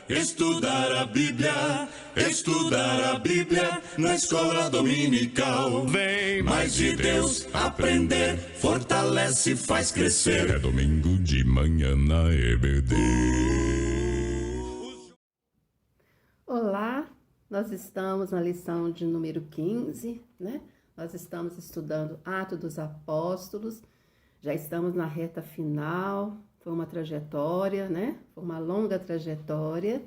Estudar a Bíblia na escola dominical. Vem mais de Deus aprender, fortalece e faz crescer. É domingo de manhã na EBD. Olá, nós estamos na lição de número 15, né? Nós estamos estudando Atos dos Apóstolos, já estamos na reta final, foi uma trajetória, né? Foi uma longa trajetória.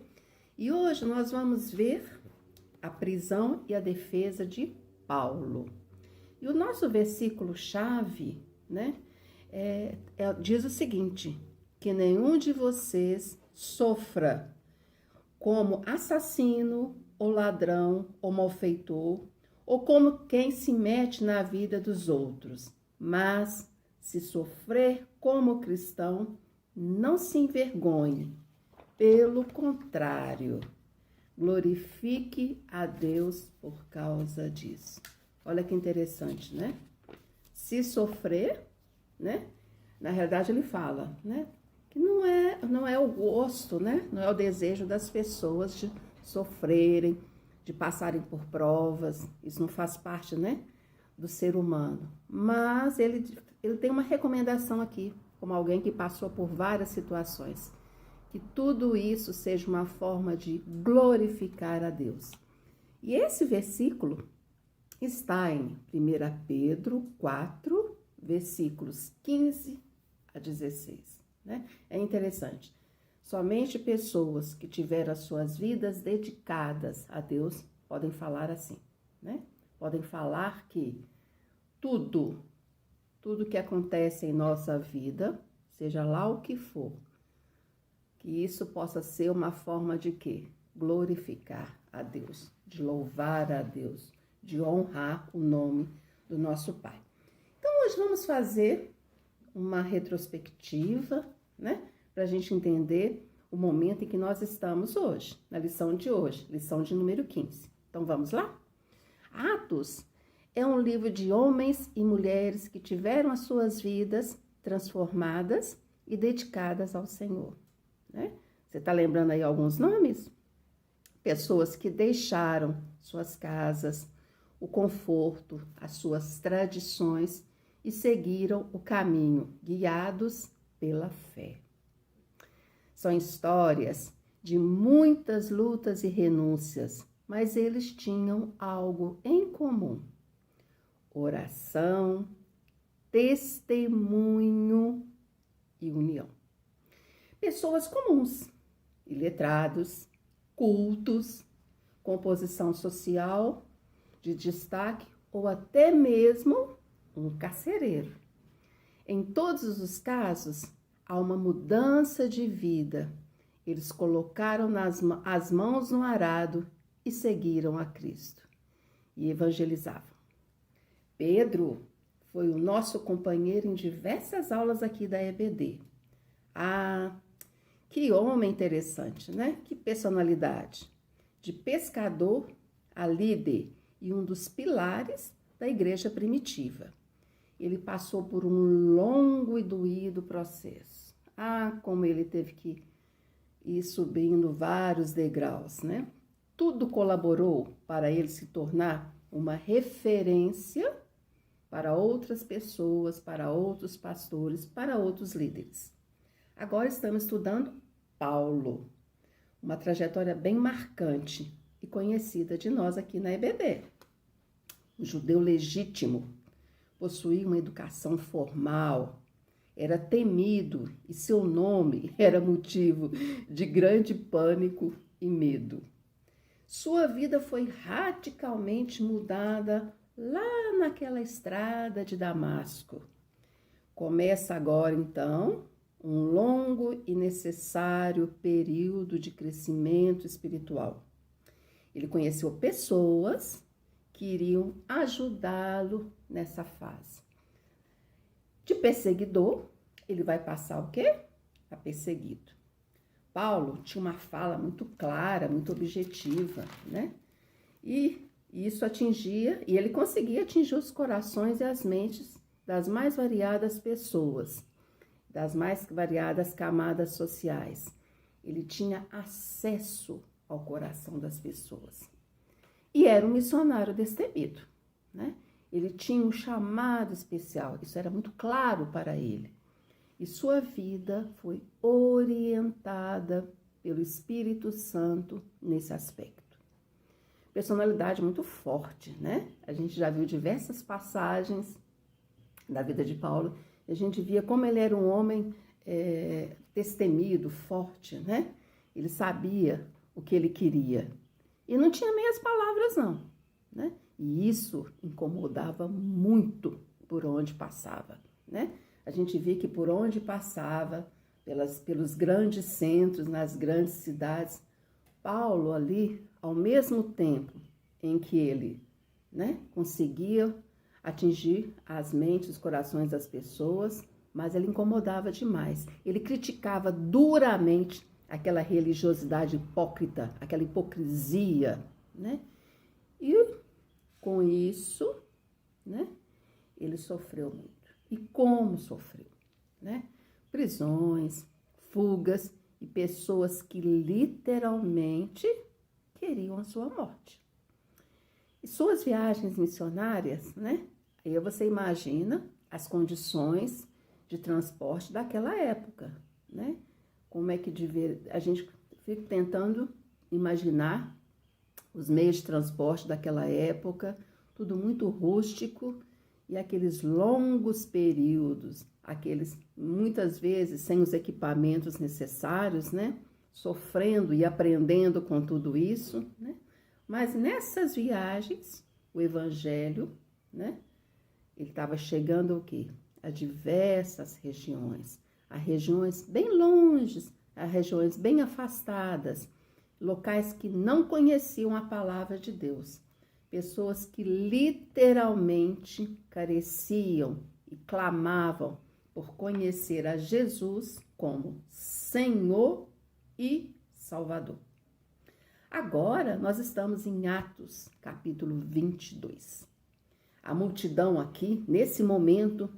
E hoje nós vamos ver a prisão e a defesa de Paulo. E o nosso versículo-chave, né? Diz o seguinte, que nenhum de vocês sofra como assassino, ou ladrão, ou malfeitor, ou como quem se mete na vida dos outros. Mas, se sofrer como cristão, não se envergonhe. Pelo contrário, glorifique a Deus por causa disso. Olha que interessante, né? Se sofrer, né? Na realidade ele fala, né? Que não é o gosto, né? Não é o desejo das pessoas de sofrerem, de passarem por provas. Isso não faz parte, né? Do ser humano. Mas ele tem uma recomendação aqui, como alguém que passou por várias situações. Que tudo isso seja uma forma de glorificar a Deus. E esse versículo está em 1 Pedro 4, versículos 15 a 16. Né? É interessante. Somente pessoas que tiveram as suas vidas dedicadas a Deus podem falar assim. Né? Podem falar que tudo que acontece em nossa vida, seja lá o que for, que isso possa ser uma forma de quê? Glorificar a Deus, de louvar a Deus, de honrar o nome do nosso Pai. Então, hoje vamos fazer uma retrospectiva, né? Para a gente entender o momento em que nós estamos hoje, na lição de hoje, lição de número 15. Então, vamos lá? Atos é um livro de homens e mulheres que tiveram as suas vidas transformadas e dedicadas ao Senhor. Né? Você está lembrando aí alguns nomes? Pessoas que deixaram suas casas, o conforto, as suas tradições e seguiram o caminho, guiados pela fé. São histórias de muitas lutas e renúncias, mas eles tinham algo em comum: oração, testemunho e união. Pessoas comuns, iletrados, cultos, com posição social de destaque ou até mesmo um carcereiro. Em todos os casos, há uma mudança de vida. Eles colocaram as mãos no arado e seguiram a Cristo e evangelizavam. Pedro foi o nosso companheiro em diversas aulas aqui da EBD. Que homem interessante, né? Que personalidade. De pescador a líder e um dos pilares da igreja primitiva. Ele passou por um longo e doído processo. Como ele teve que ir subindo vários degraus, né? Tudo colaborou para ele se tornar uma referência para outras pessoas, para outros pastores, para outros líderes. Agora estamos estudando Paulo, uma trajetória bem marcante e conhecida de nós aqui na EBD. Um judeu legítimo, possuía uma educação formal, era temido e seu nome era motivo de grande pânico e medo. Sua vida foi radicalmente mudada lá naquela estrada de Damasco. Começa agora, então, um longo e necessário período de crescimento espiritual. Ele conheceu pessoas que iriam ajudá-lo nessa fase. De perseguidor, ele vai passar o quê? A perseguido. Paulo tinha uma fala muito clara, muito objetiva, né? E isso atingia, e ele conseguia atingir os corações e as mentes das mais variadas pessoas, das mais variadas camadas sociais. Ele tinha acesso ao coração das pessoas. E era um missionário destemido, né? Ele tinha um chamado especial, isso era muito claro para ele. E sua vida foi orientada pelo Espírito Santo nesse aspecto. Personalidade muito forte, né? A gente já viu diversas passagens da vida de Paulo, e a gente via como ele era um homem destemido, forte, né? Ele sabia o que ele queria. E não tinha meias palavras, não, né? E isso incomodava muito por onde passava, né? A gente via que por onde passava, pelos grandes centros, nas grandes cidades, Paulo ali, ao mesmo tempo em que ele, né, conseguia atingir as mentes, os corações das pessoas, mas ele incomodava demais. Ele criticava duramente aquela religiosidade hipócrita, aquela hipocrisia, né? E com isso, né, ele sofreu muito. E como sofreu, né? Prisões, fugas e pessoas que literalmente queriam a sua morte. E suas viagens missionárias, né? Aí você imagina as condições de transporte daquela época, né? Como é que a gente fica tentando imaginar os meios de transporte daquela época, tudo muito rústico e aqueles longos períodos, aqueles muitas vezes sem os equipamentos necessários, né? Sofrendo e aprendendo com tudo isso, né? Mas nessas viagens, o evangelho, né? Ele estava chegando o quê? A diversas regiões, a regiões bem longes, a regiões bem afastadas, locais que não conheciam a palavra de Deus, pessoas que literalmente careciam e clamavam por conhecer a Jesus como Senhor e Salvador. Agora nós estamos em Atos, capítulo 22. A multidão aqui, nesse momento,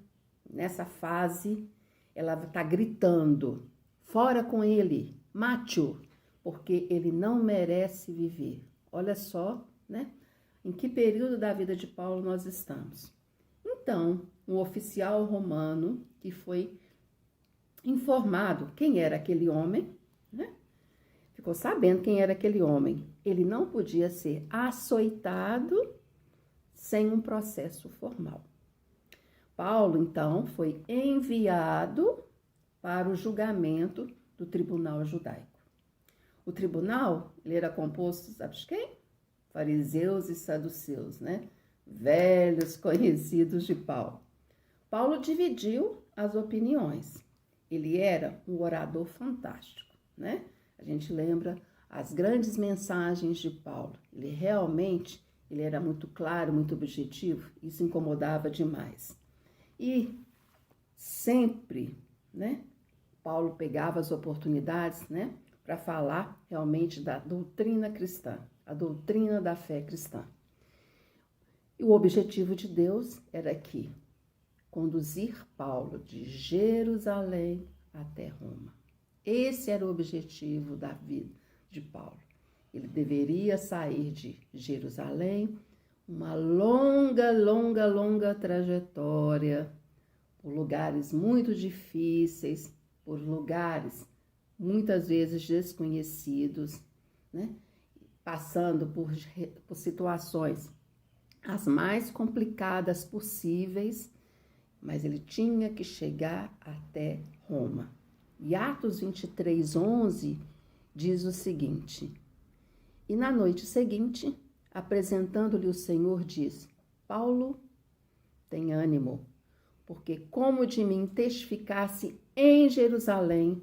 nessa fase, ela está gritando, fora com ele, mate-o, porque ele não merece viver. Olha só, né? Em que período da vida de Paulo nós estamos? Então, um oficial romano que foi informado quem era aquele homem, né? Ficou sabendo quem era aquele homem. Ele não podia ser açoitado sem um processo formal. Paulo, então, foi enviado para o julgamento do tribunal judaico. O tribunal, ele era composto, sabe de quem? Fariseus e saduceus, né? Velhos conhecidos de Paulo. Paulo dividiu as opiniões. Ele era um orador fantástico, né? A gente lembra as grandes mensagens de Paulo. Ele era muito claro, muito objetivo. Isso incomodava demais. E sempre, né? Paulo pegava as oportunidades, né? Para falar realmente da doutrina cristã, a doutrina da fé cristã. E o objetivo de Deus era que conduzir Paulo de Jerusalém até Roma. Esse era o objetivo da vida de Paulo. Ele deveria sair de Jerusalém, uma longa trajetória, por lugares muito difíceis, por lugares muitas vezes desconhecidos, né? Passando por situações as mais complicadas possíveis, mas ele tinha que chegar até Roma. E Atos 23:11 diz o seguinte: e na noite seguinte, apresentando-lhe o Senhor, diz: Paulo, tem ânimo, porque como de mim testificasse em Jerusalém,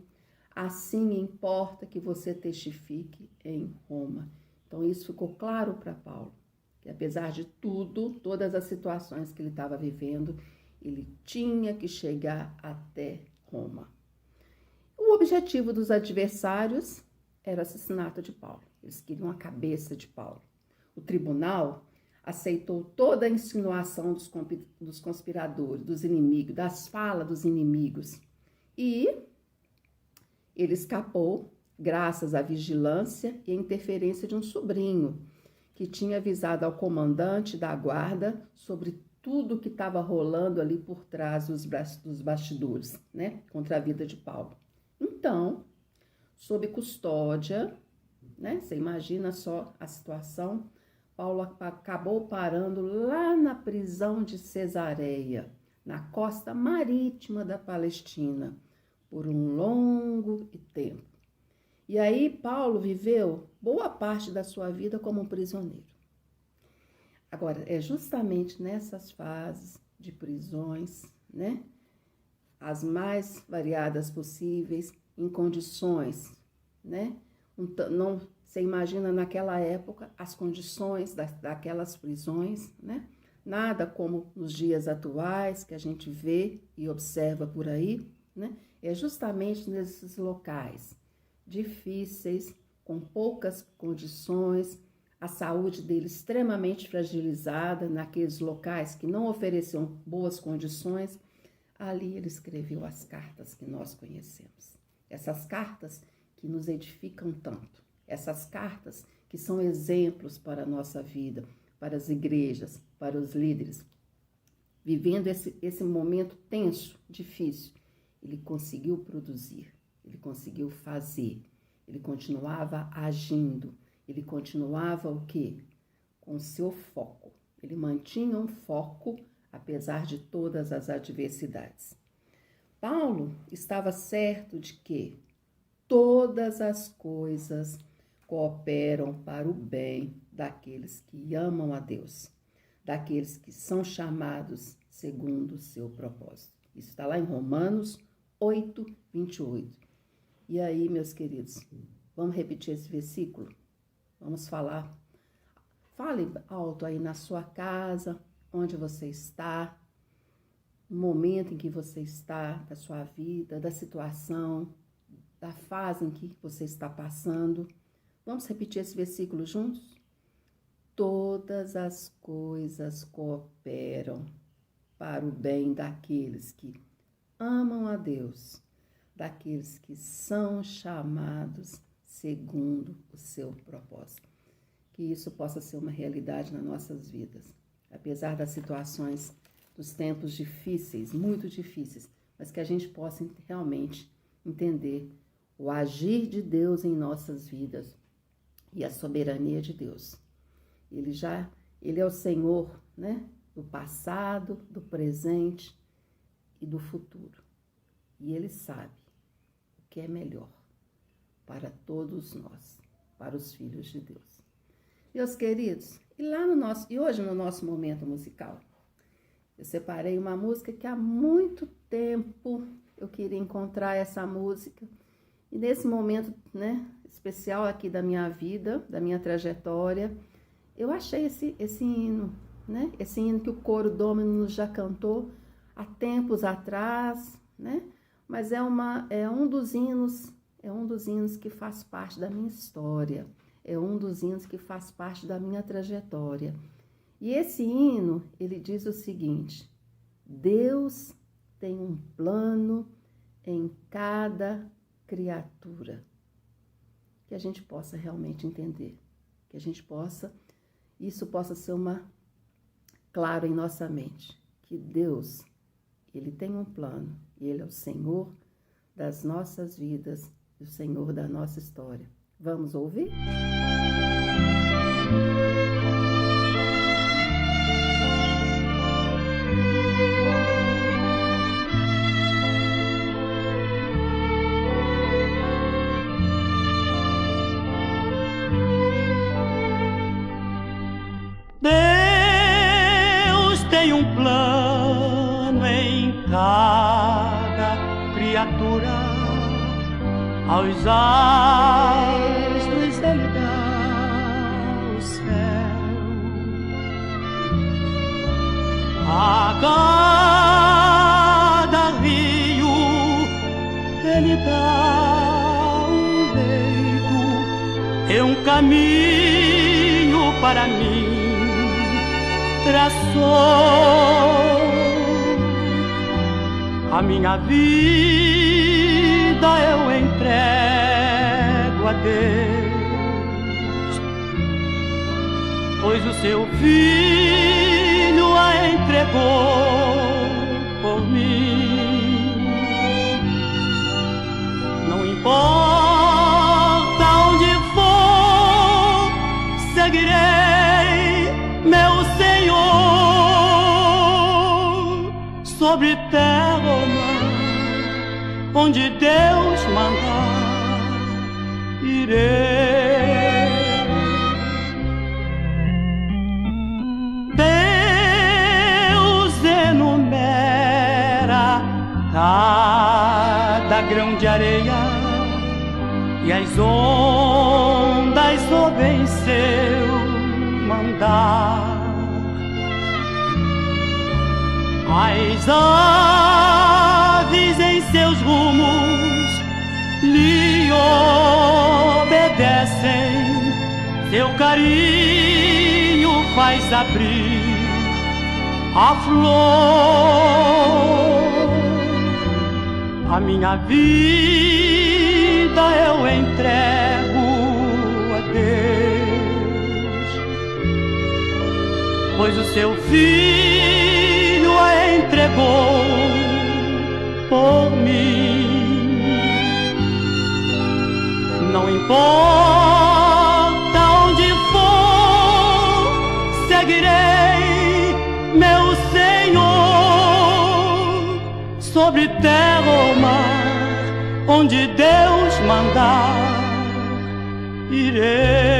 assim importa que você testifique em Roma. Então isso ficou claro para Paulo, que apesar de tudo, todas as situações que ele estava vivendo, ele tinha que chegar até Roma. O objetivo dos adversários era o assassinato de Paulo. Eles queriam a cabeça de Paulo. O tribunal aceitou toda a insinuação dos conspiradores, dos inimigos, das falas dos inimigos. E ele escapou graças à vigilância e à interferência de um sobrinho, que tinha avisado ao comandante da guarda sobre tudo que estava rolando ali por trás dos bastidores, né, contra a vida de Paulo. Então, sob custódia, né, você imagina só a situação, Paulo acabou parando lá na prisão de Cesareia, na costa marítima da Palestina, por um longo tempo. E aí Paulo viveu boa parte da sua vida como um prisioneiro. Agora, é justamente nessas fases de prisões, né, as mais variadas possíveis, em condições, né, não, você imagina naquela época as condições daquelas prisões, né, nada como nos dias atuais que a gente vê e observa por aí, né, é justamente nesses locais difíceis, com poucas condições, a saúde dele extremamente fragilizada, naqueles locais que não ofereciam boas condições, ali ele escreveu as cartas que nós conhecemos. Essas cartas que nos edificam tanto, essas cartas que são exemplos para a nossa vida, para as igrejas, para os líderes. Vivendo esse momento tenso, difícil, ele conseguiu produzir, ele conseguiu fazer, ele continuava agindo, ele continuava o quê? Com seu foco. Ele mantinha um foco, apesar de todas as adversidades. Paulo estava certo de que todas as coisas cooperam para o bem daqueles que amam a Deus, daqueles que são chamados segundo o seu propósito. Isso está lá em Romanos 8, 28. E aí, meus queridos, vamos repetir esse versículo? Vamos falar. Fale alto aí na sua casa, onde você está, no momento em que você está, da sua vida, da situação, da fase em que você está passando. Vamos repetir esse versículo juntos? Todas as coisas cooperam para o bem daqueles que amam a Deus, daqueles que são chamados segundo o seu propósito. Que isso possa ser uma realidade nas nossas vidas. Apesar das situações, dos tempos difíceis, muito difíceis, mas que a gente possa realmente entender o agir de Deus em nossas vidas e a soberania de Deus. Ele é o Senhor, né, do passado, do presente e do futuro. E Ele sabe o que é melhor para todos nós, para os filhos de Deus. Meus queridos, e hoje no nosso momento musical, eu separei uma música que há muito tempo eu queria encontrar essa música. E nesse momento, né, especial aqui da minha vida, da minha trajetória, eu achei esse hino, né? Esse hino que o coro Dominus já cantou há tempos atrás, né? Mas é um dos hinos que faz parte da minha história, é um dos hinos que faz parte da minha trajetória. E esse hino, ele diz o seguinte: Deus tem um plano em cada criatura. Que a gente possa realmente entender, que a gente isso possa ser claro em nossa mente, que Deus, Ele tem um plano, e Ele é o Senhor das nossas vidas, o Senhor da nossa história. Vamos ouvir? Deus tem um plano em cada criatura, aos astros Ele dá o céu, a cada rio Ele dá um leito e um caminho para mim traçou. A minha vida eu entrego Deus, pois o seu Filho a entregou por mim. Não importa onde for, seguirei meu Senhor, sobre terra ou mar, onde Deus mandar, irei. Deus enumera cada grão de areia e as ondas ouvem seu mandar. As aves em seus rumos lhe obedecem, seu carinho faz abrir a flor. A minha vida eu entrego a Deus, pois o seu Filho a entregou por mim. Não importa onde for, seguirei meu Senhor, sobre terra ou mar, onde Deus mandar, irei.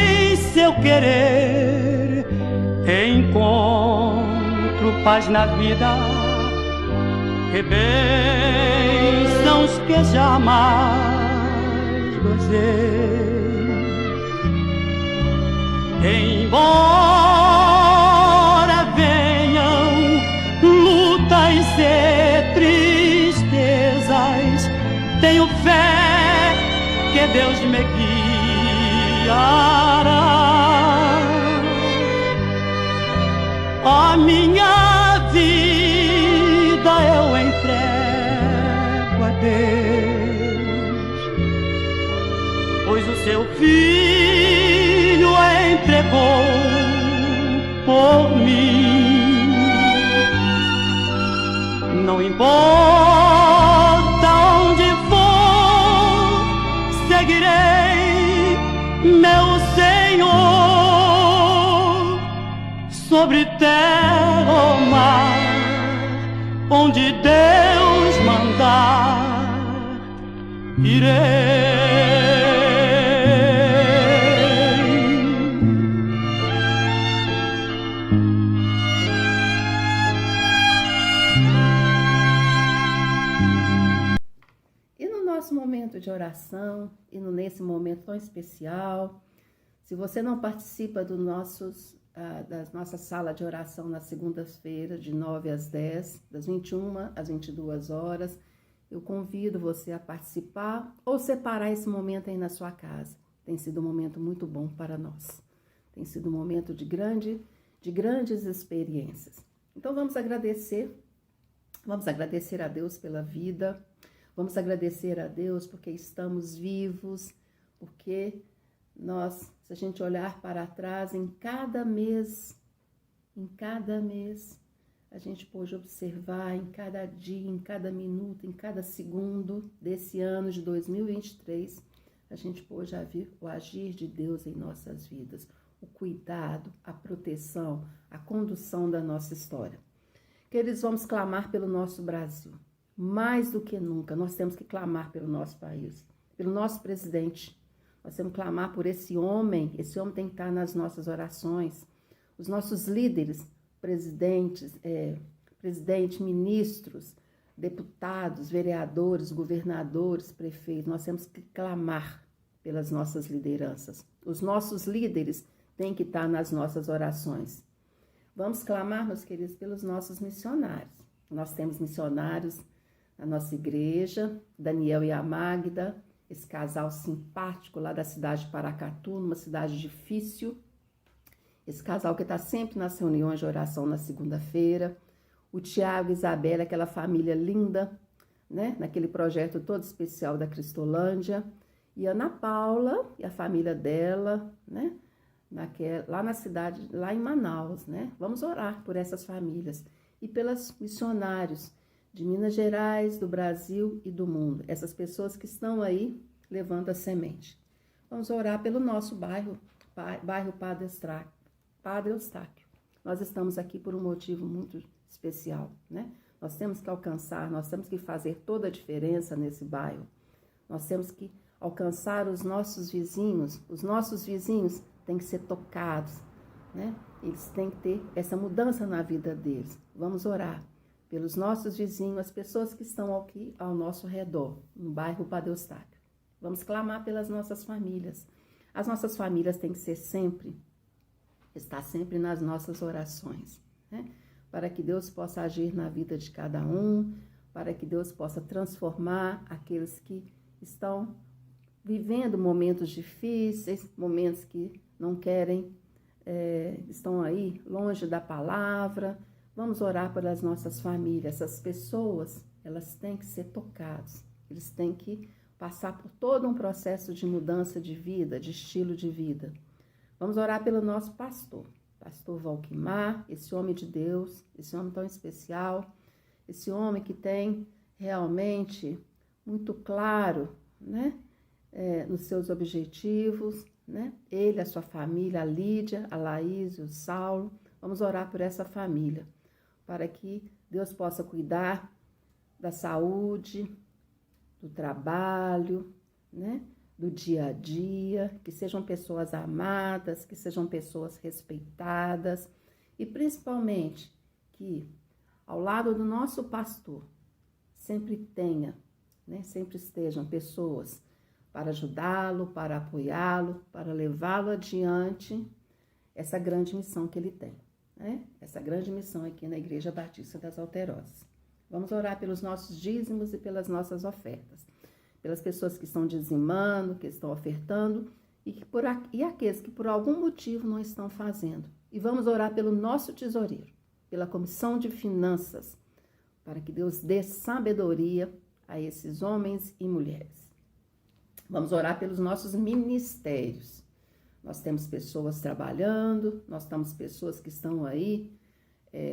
Em seu querer encontro paz na vida e bênçãos que jamais gozei. Embora venham lutas e tristezas, tenho fé que Deus me guiará. A minha vida eu entrego a Deus, pois o seu Filho a entregou por mim. Não importa onde for, seguirei meu Senhor, sobre terra ou mar, onde Deus mandar, irei. E no nosso momento de oração, e nesse momento tão especial, se você não participa da nossa sala de oração nas segundas-feiras, de 9 às 10, das 21 às 22 horas, eu convido você a participar ou separar esse momento aí na sua casa. Tem sido um momento muito bom para nós. Tem sido um momento de grandes experiências. Então vamos agradecer a Deus pela vida, vamos agradecer a Deus porque estamos vivos, porque nós, se a gente olhar para trás, em cada mês, a gente pôde observar em cada dia, em cada minuto, em cada segundo desse ano de 2023, a gente pôde ver o agir de Deus em nossas vidas, o cuidado, a proteção, a condução da nossa história. Queridos, vamos clamar pelo nosso Brasil. Mais do que nunca, nós temos que clamar pelo nosso país, pelo nosso presidente. Nós temos que clamar por esse homem tem que estar nas nossas orações. Os nossos líderes, presidentes, ministros, deputados, vereadores, governadores, prefeitos, nós temos que clamar pelas nossas lideranças. Os nossos líderes têm que estar nas nossas orações. Vamos clamar, meus queridos, pelos nossos missionários. Nós temos missionários na nossa igreja, Daniel e a Magda, esse casal simpático lá da cidade de Paracatu, numa cidade difícil. Esse casal que está sempre nas reuniões de oração na segunda-feira. o Tiago e Isabela, aquela família linda, né? Naquele projeto todo especial da Cristolândia. E Ana Paula e a família dela, né? Lá na cidade, lá em Manaus, né? Vamos orar por essas famílias e pelos missionários de Minas Gerais, do Brasil e do mundo. Essas pessoas que estão aí levando a semente. Vamos orar pelo nosso bairro Padre Eustáquio. Nós estamos aqui por um motivo muito especial, né? Nós temos que alcançar, nós temos que fazer toda a diferença nesse bairro. Nós temos que alcançar os nossos vizinhos têm que ser tocados, né? Eles têm que ter essa mudança na vida deles. Vamos orar pelos nossos vizinhos, as pessoas que estão aqui ao nosso redor, no bairro Padre Eustáquio. Vamos clamar pelas nossas famílias. As nossas famílias têm que ser estar sempre nas nossas orações, né? Para que Deus possa agir na vida de cada um, para que Deus possa transformar aqueles que estão vivendo momentos difíceis, momentos que não querem, estão aí longe da palavra. Vamos orar pelas nossas famílias. Essas pessoas, elas têm que ser tocadas, eles têm que passar por todo um processo de mudança de vida, de estilo de vida. Vamos orar pelo nosso pastor Valquimar, esse homem de Deus, esse homem tão especial, esse homem que tem realmente muito claro, né, nos seus objetivos, né? Ele, a sua família, a Lídia, a Laís, o Saulo. Vamos orar por essa família, para que Deus possa cuidar da saúde, do trabalho, né? Do dia a dia, que sejam pessoas amadas, que sejam pessoas respeitadas e principalmente que ao lado do nosso pastor sempre tenha, né? Sempre estejam pessoas para ajudá-lo, para apoiá-lo, para levá-lo adiante essa grande missão que ele tem, né? Essa grande missão aqui na Igreja Batista das Alterosas. Vamos orar pelos nossos dízimos e pelas nossas ofertas, pelas pessoas que estão dizimando, que estão ofertando e aqueles que por algum motivo não estão fazendo. E vamos orar pelo nosso tesoureiro, pela Comissão de Finanças, para que Deus dê sabedoria a esses homens e mulheres. Vamos orar pelos nossos ministérios. Nós temos pessoas trabalhando, nós temos pessoas que estão aí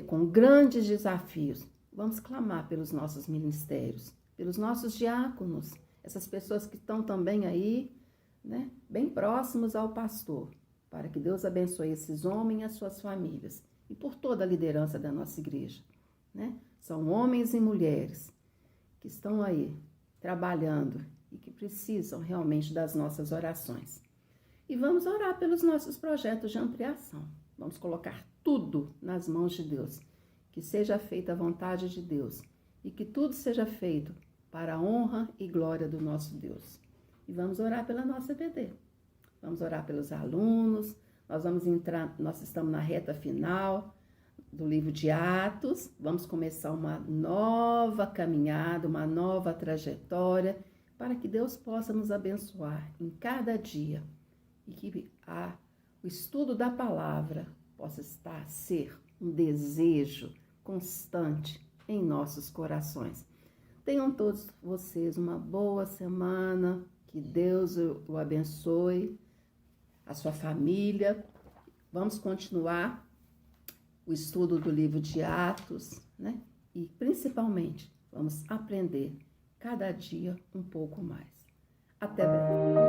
com grandes desafios. Vamos clamar pelos nossos ministérios, pelos nossos diáconos, essas pessoas que estão também aí, né, bem próximos ao pastor, para que Deus abençoe esses homens e as suas famílias e por toda a liderança da nossa igreja, né? São homens e mulheres que estão aí trabalhando e que precisam realmente das nossas orações. E vamos orar pelos nossos projetos de ampliação. Vamos colocar tudo nas mãos de Deus. Que seja feita a vontade de Deus e que tudo seja feito para a honra e glória do nosso Deus. E vamos orar pela nossa EBD. Vamos orar pelos alunos. Nós estamos na reta final do livro de Atos. Vamos começar uma nova caminhada, uma nova trajetória, para que Deus possa nos abençoar em cada dia e que o estudo da palavra possa ser um desejo constante em nossos corações. Tenham todos vocês uma boa semana, que Deus o abençoe, a sua família. Vamos continuar o estudo do livro de Atos, né? E principalmente vamos aprender cada dia um pouco mais. Até breve.